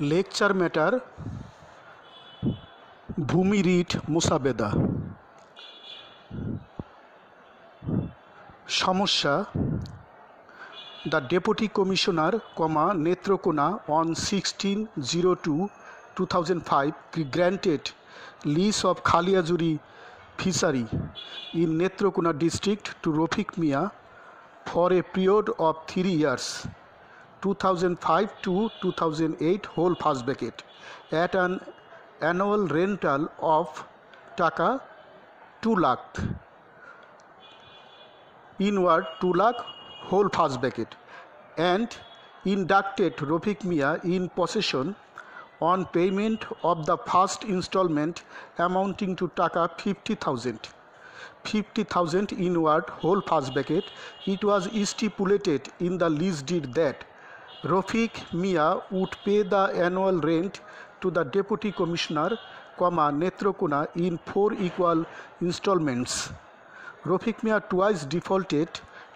Lecture matter ভূমি writ মোসাবেদা। সমস্যা: The Deputy Commissioner, Netrokona on 16/02/2005 granted lease of Khaliajuri fishery in Netrokona district to Rofik Mia for a period of 3 years 2005 to 2008 whole first bracket at an annual rental of taka 2 lakh inward 2 lakh whole first bracket and inducted Rofik Mia in possession on payment of the first installment amounting to taka 50,000 inward whole first bracket. It was stipulated in the lease deed that Rofik Mia would pay the annual rent to the Deputy Commissioner, Netrokona in 4 equal installments. Rofik Mia twice defaulted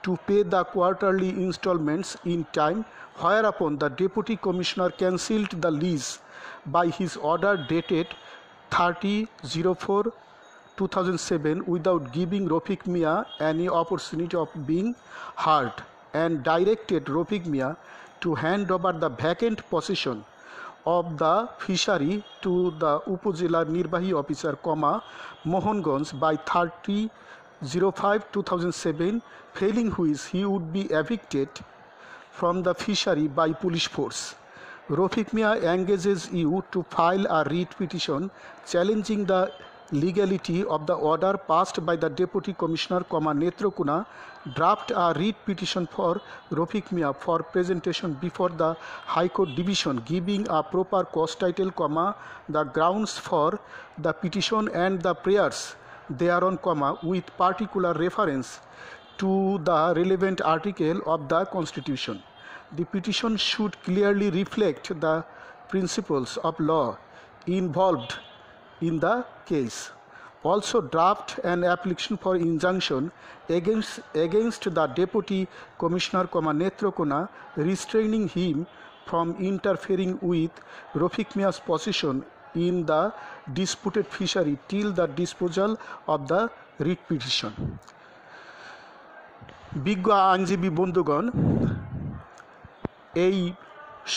to pay the quarterly installments in time, whereupon the Deputy Commissioner cancelled the lease by his order dated 30/04/2007 without giving Rofik Mia any opportunity of being heard, and directed Rofik Mia to hand over the vacant possession of the fishery to the Upazila Nirbahi Officer, Mohanganj by 30/05/2007, failing which he would be evicted from the fishery by police force. Rofik Mia engages you to file a writ petition challenging the legality of the order passed by the Deputy Commissioner, Netrokona. Draft a writ petition for Rofik Mia for presentation before the High Court Division, giving a proper cause title, the grounds for the petition and the prayers thereon, with particular reference to the relevant article of the Constitution. The petition should clearly reflect the principles of law involved in the case. Also draft an application for injunction against the Deputy Commissioner, Netrokona, restraining him from interfering with Rofik Mia's possession in the disputed fishery till the disposal of the writ petition. বিজ্ঞ আইনজীবী বন্ধুগণ, এই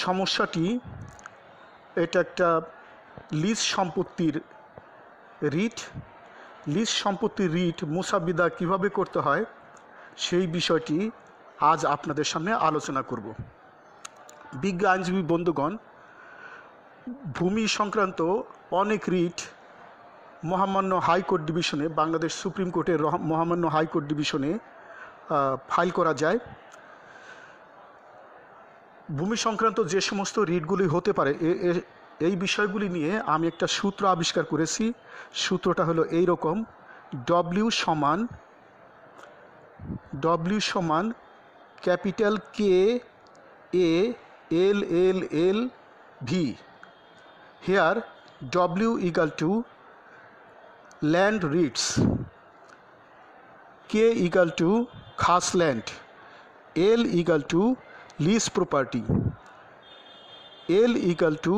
সমস্যাটি এটা একটা lease সম্পত্তির writ মোসাবিদা কিভাবে করতে হয় সেই বিষয়টি আজ আপনাদের সামনে আলোচনা করব। বিজ্ঞ আইনজীবী বন্ধুগণ, ভূমি সংক্রান্ত অনেক রিট মহামান্য হাইকোর্ট ডিভিশনে, বাংলাদেশ সুপ্রিম কোর্টের মহামান্য হাইকোর্ট ডিভিশনে ফাইল করা যায়। ভূমি সংক্রান্ত যে সমস্ত রিটগুলি হতে পারে এই বিষয়গুলি নিয়ে আমি একটা সূত্র আবিষ্কার করেছি। সূত্রটা হলো এই রকম: W সমান capital KALLV, here W equal to land writs, K equal to khas land, L equal to lease property, L equal to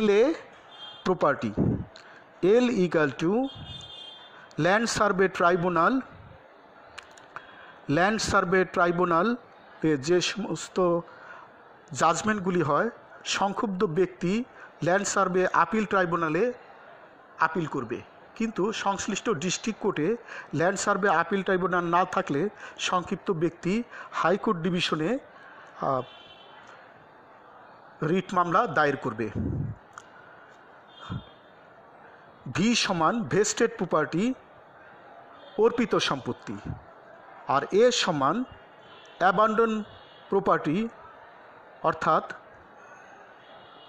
LA property, L equal to land survey tribunal যে সমস্ত জাজমেন্টগুলি হয়, সংক্ষুব্ধ ব্যক্তি ল্যান্ড সার্ভে আপিল ট্রাইব্যুনালে appeal করবে, কিন্তু সংশ্লিষ্ট district কোর্টে land survey appeal tribunal না থাকলে সংক্ষিপ্ত ব্যক্তি হাইকোর্ট ডিভিশনে রিট মামলা দায়ের করবে। ভি সমান ভেস্টেড প্রপার্টি, অর্পিত সম্পত্তি, আর এ সমান অ্যাবান্ডন প্রপার্টি, অর্থাৎ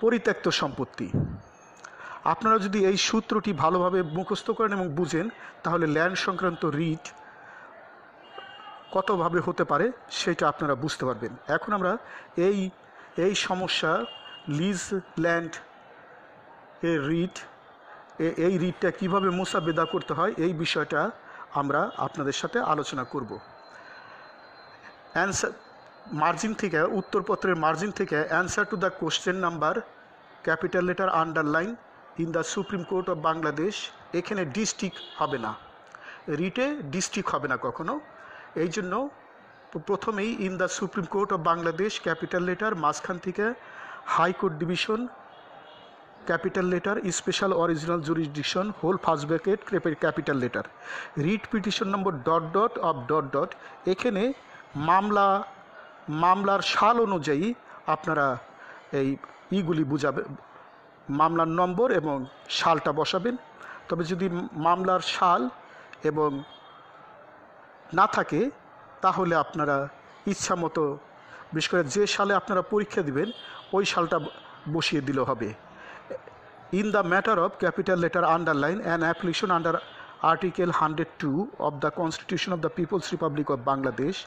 পরিত্যক্ত সম্পত্তি। আপনারা যদি এই সূত্রটি ভালোভাবে মুখস্থ করেন এবং বুঝেন, তাহলে ল্যান্ড সংক্রান্ত রিট কতভাবে হতে পারে সেটা আপনারা বুঝতে পারবেন। এখন আমরা এই সমস্যা লিজ ল্যান্ড এর এই রিটটা কীভাবে মোসাবেদা করতে হয় এই বিষয়টা আমরা আপনাদের সাথে আলোচনা করব। অ্যান্সার মার্জিন থেকে, উত্তরপত্রের মার্জিন থেকে answer to the question number capital letter underline in the Supreme Court of Bangladesh. এখানে ডিস্ট্রিক্ট হবে না, রিটে ডিস্ট্রিক্ট হবে না কখনো। এই জন্য প্রথমেই in the Supreme Court of Bangladesh capital letter, মাঝখান থেকে high court division capital letter, special original jurisdiction whole first bracket capital letter, writ petition number dot dot of dot dot. এখানে মামলার সাল অনুযায়ী আপনারা এই ইগুলি বুঝাবে, মামলার নম্বর এবং সালটা বসাবেন। তবে যদি মামলার সাল এবং না থাকে তাহলে আপনারা ইচ্ছা মতো, বিশেষ করে যে সালে আপনারা পরীক্ষা দিবেন ওই সালটা বসিয়ে দিলেও হবে। In the matter of capital letter underline an application under article 102 of the Constitution of the People's Republic of Bangladesh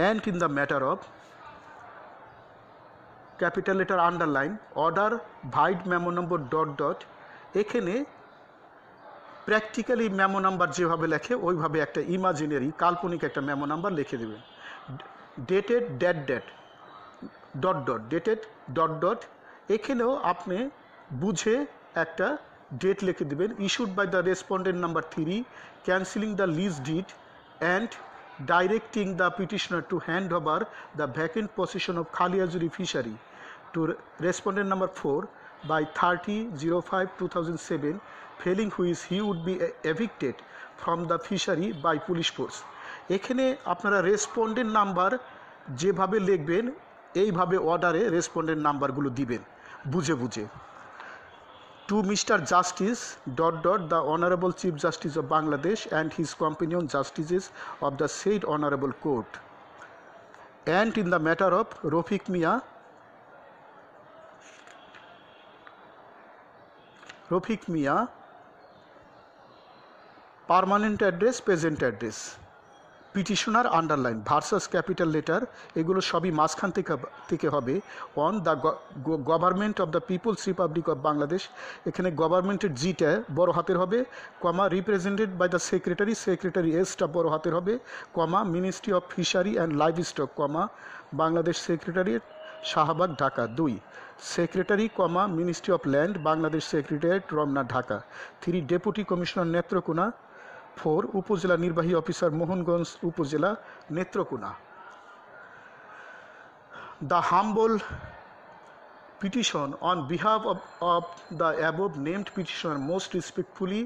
and in the matter of capital letter underline order void memo number dot dot। এখানে practically memo number যেভাবে লেখে ওইভাবে একটা imaginary কাল্পনিক একটা memo number লিখে দেবেন। Dated that dot dot, dated dot dot. এখানেও আপনি বুঝে একটা ডেট লিখে দেবেন। Issued by the respondent number 3 cancelling the lease deed and directing the petitioner to hand over the vacant position of Khaliajuri fishery to respondent number 4 by 30/05/2007, failing which he would be evicted from the fishery by police force। এখানে আপনারা respondent number যেভাবে লিখবেন এইভাবে অর্ডারে respondent নাম্বারগুলো দিবেন বুঝে বুঝে। To Mr. Justice dot dot the Honorable Chief Justice of Bangladesh and his companion justices of the said Honorable Court, and in the matter of Rafiq Mia permanent address, present address, petitioner underline versus capital letter, এগুলো সবই মাঝখান থেকে হবে। On the government of the people's republic of Bangladesh, এখানে গভর্নমেন্টের জিটা বড় হাতের হবে, comma represented by the secretary এসটা বড় হাতের হবে, comma ministry of fishery and livestock, comma Bangladesh secretariat Shahbag Dhaka. 2 secretary, comma ministry of land Bangladesh secretariat Ramna Dhaka. 3 deputy commissioner Netrokona. 4 উপজেলা নির্বাহী অফিসার মোহনগঞ্জ উপজেলা Netrokona. The humble petition on behalf of the above named petitioner most respectfully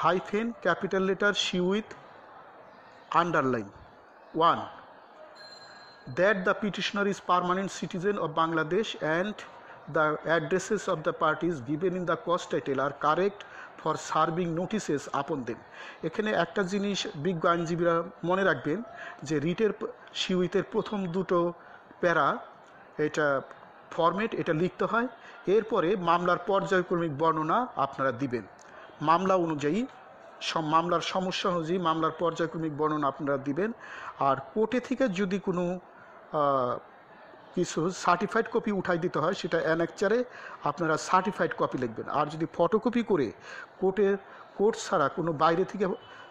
hyphen capital letter she with underline 1 that the petitioner is permanent citizen of Bangladesh and the addresses of the parties given in the cause title are correct for serving notices upon them। এখানে একটা জিনিস বিজ্ঞ আইনজীবীরা মনে রাখবেন যে রিটের শিউইতের প্রথম দুটো প্যারা এটা ফরম্যাট, এটা লিখতে হয়। এরপরে মামলার পর্যায়ক্রমিক বর্ণনা আপনারা দিবেন মামলা অনুযায়ী, মামলার সমস্যা অনুযায়ী মামলার পর্যায়ক্রমিক বর্ণনা আপনারা দিবেন। আর কোর্টে থেকে যদি কোনো কিছু সার্টিফাইড কপি উঠাই দিতে হয় সেটা অ্যানেকচারে আপনারা সার্টিফাইড কপি লিখবেন। আর যদি ফটোকপি করে কোর্ট ছাড়া কোনো বাইরে থেকে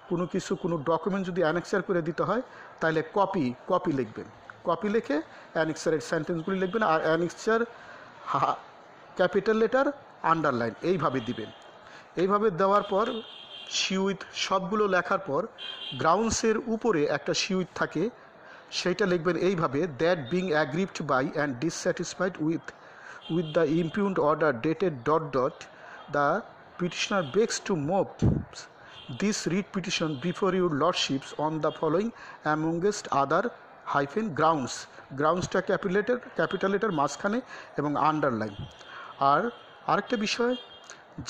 কোনো কিছু কোনো ডকুমেন্ট যদি অ্যানেকচার করে দিতে হয় তাহলে কপি লিখবেন। কপি লিখে অ্যানেকচারের সেন্টেন্সগুলি লিখবেন আর অ্যানেকচার ক্যাপিটাল লেটার আন্ডারলাইন এইভাবে দিবেন। এইভাবে দেওয়ার পর শিউইথ সবগুলো লেখার পর গ্রাউন্ডসের উপরে একটা শিউইথ থাকে, সেইটা লিখবেন এইভাবে that being aggrieved by and dissatisfied with the impugned order dated dot dot the petitioner begs to move this writ petition before your lordships on the following amongst other hyphen গ্রাউন্ডসটা ক্যাপিটাল লেটার মাঝখানে এবং underline. আর আরেকটা বিষয়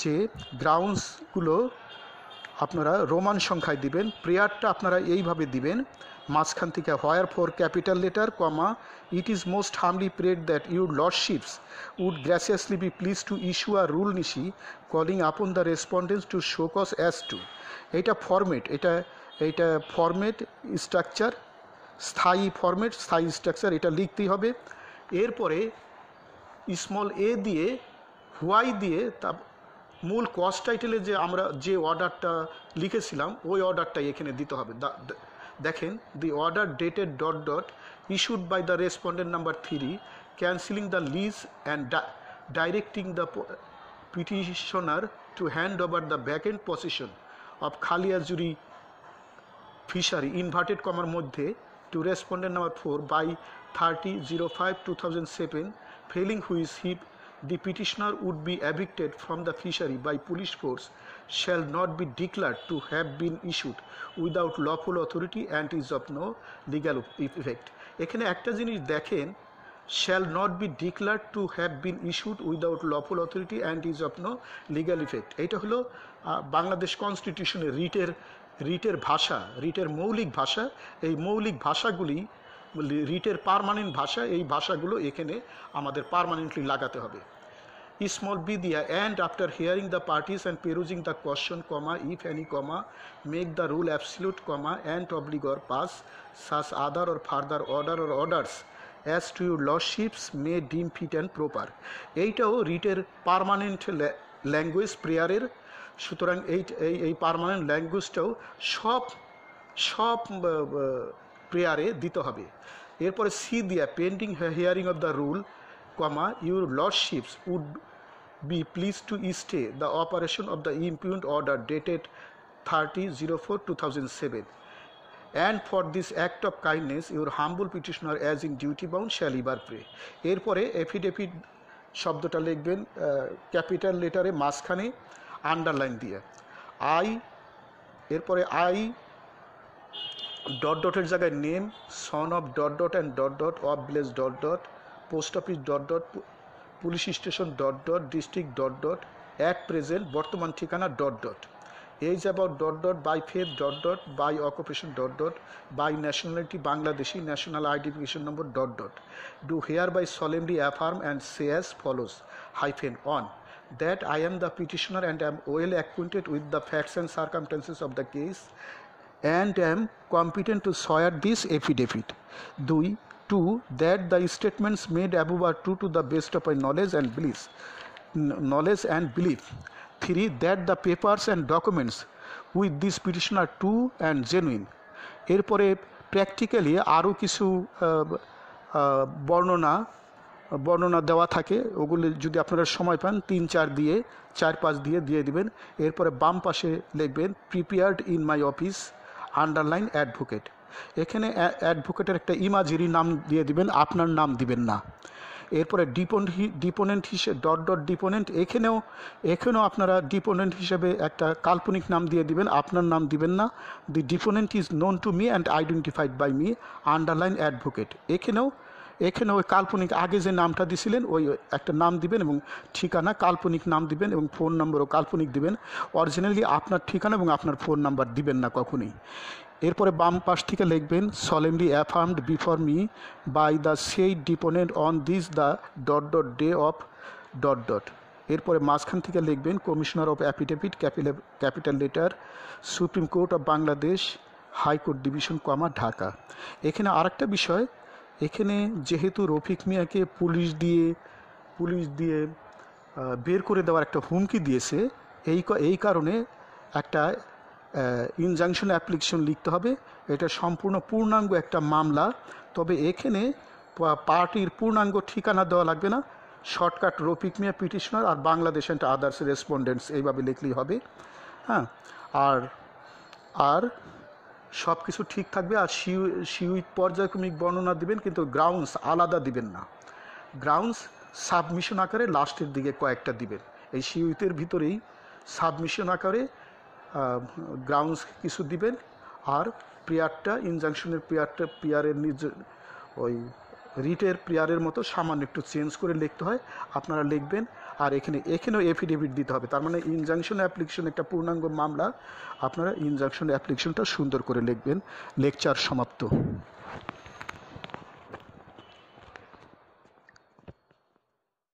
যে গ্রাউন্ডসগুলো আপনারা Roman সংখ্যায় দিবেন। প্রেয়ারটা আপনারা এইভাবে দিবেন মাঝখান থেকে wherefore capital letter, comma it is most humbly prayed that your lordships would graciously be pleased to issue a rule nisi calling upon the respondents to show cause as to. এইটা format, এইটা format structure, স্থায়ী format, স্থায়ী structure, এটা লিখতেই হবে। এরপরে small এ দিয়ে why দিয়ে তা মূল কজ টাইটেলে যে আমরা যে অর্ডারটা লিখেছিলাম ওই অর্ডারটাই এখানে দিতে হবে। দেখেন, the order dated ... issued by the respondent number 3 cancelling the lease and directing the petitioner to hand over the vacant possession of Khaliazuri fishery inverted comma মধ্যে to respondent number 4 by 30/05/2007, failing which the petitioner would be evicted from the fishery by police force, shall not be declared to have been issued without lawful authority and is of no legal effect. এখানে একটা জিনিস দেখেন, shall not be declared to have been issued without lawful authority and is of no legal effect. এটা হলো বাংলাদেশ কনস্টিটিউশনের রিটের ভাষা, রিটের মৌলিক ভাষা। এই মৌলিক ভাষাগুলি রিটের পার্মানেন্ট ভাষা, এই ভাষাগুলো এখানে আমাদের পার্মানেন্টলি লাগাতে হবে। স্মল বি দিয়া and after hearing the parties and perusing the question, if any, make the rule absolute, and oblige or pass such other or further order or orders as to your lordships may deem fit and proper. এইটাও রিটের permanent language প্রেয়ারের। সুতরাং এই permanent ল্যাঙ্গুয়েজটাও সব প্রেয়ারে দিতে হবে। এরপরে C দিয়া pending hearing of the rule, your lordships would be pleased to stay the operation of the impugned order dated 30/04/2007, and for this act of kindness your humble petitioner as in duty bound shall ever pray. এরপরে affidavit শব্দটা লিখবেন capital লেটারে মাঝখানে underline দিয়ে এরপরে ডটের জায়গায় name, son of and of village post office police station district at present বর্তমান ঠিকানা age about by faith by occupation by nationality Bangladeshi, national identification number do hereby solemnly affirm and say as follows -on that I am the petitioner and am well acquainted with the facts and circumstances of the case and am competent to swear this affidavit. 2. That the statements made above are true to the best of my knowledge and belief. 3. That the papers and documents with this petition are true and genuine. এরপরে practically আরও কিছু বর্ণনা দেওয়া থাকে, ওগুলি যদি আপনারা সময় পান 3-4 দিয়ে 4-5 দিয়ে দিবেন। এরপরে বাম পাশে লিখবেন prepared in my office underline advocate. এখানে অ্যাডভোকেটের একটা ইমাজিরি নাম দিয়ে দিবেন, আপনার নাম দিবেন না। এরপরে ডিপোনেন্ট হিসেবে ডিপোনেন্ট, এখানেও আপনারা ডিপোনেন্ট হিসেবে একটা কাল্পনিক নাম দিয়ে দিবেন, আপনার নাম দিবেন না। The deponent is known to me and identified by me underline advocate. এখানে ওই কাল্পনিক আগে যে নামটা দিছিলেন ওই একটা নাম দিবেন এবং ঠিকানা কাল্পনিক নাম দিবেন এবং ফোন নম্বরও কাল্পনিক দিবেন। অরিজিনালি আপনার ঠিকানা এবং আপনার ফোন নাম্বার দিবেন না কখনই। এরপরে বাম পাশ থেকে লিখবেন solemnly affirmed before me by the said deponent on this the ... day of ... এরপরে মাঝখান থেকে লিখবেন commissioner of affidavit capital letter supreme Court of Bangladesh high court division Dhaka. এখানে আরেকটা বিষয়, এখানে যেহেতু রফিক মিয়াকে পুলিশ দিয়ে বের করে দেওয়ার একটা হুমকি দিয়েছে, এই কারণে একটা ইনজাংশন অ্যাপ্লিকেশন লিখতে হবে। এটা সম্পূর্ণ পূর্ণাঙ্গ একটা মামলা, তবে এখানে পার্টির পূর্ণাঙ্গ ঠিকানা দেওয়া লাগবে না, শর্টকাট রফিক মিয়া পিটিশনার আর বাংলাদেশ অ্যান্ড আদার্স রেসপন্ডেন্টস এইভাবে লিখলেই হবে। হ্যাঁ, আর সব কিছু ঠিক থাকবে। আর সিউইথ পর্যায়ক্রমিক বর্ণনা দিবেন, কিন্তু গ্রাউন্ডস আলাদা দিবেন না। গ্রাউন্ডস সাবমিশন আকারে লাস্টের দিকে কয়েকটা দিবেন। এই সিউইথের ভিতরেই সাবমিশন আকারে গ্রাউন্ডস কিছু দিবেন, আর প্রেয়ারটা ইনজাংশনের প্রেয়ারের ওই রিটের প্রেয়ারের মতো সামান্য একটু চেঞ্জ করে লিখতে হয়, আপনারা লিখবেন। আর এখানেও এফিডেভিট দিতে হবে। তার মানে ইনজাংশন অ্যাপ্লিকেশন একটা পূর্ণাঙ্গ মামলা, আপনারা ইনজাংশন অ্যাপ্লিকেশনটা সুন্দর করে লিখবেন। লেকচার সমাপ্ত।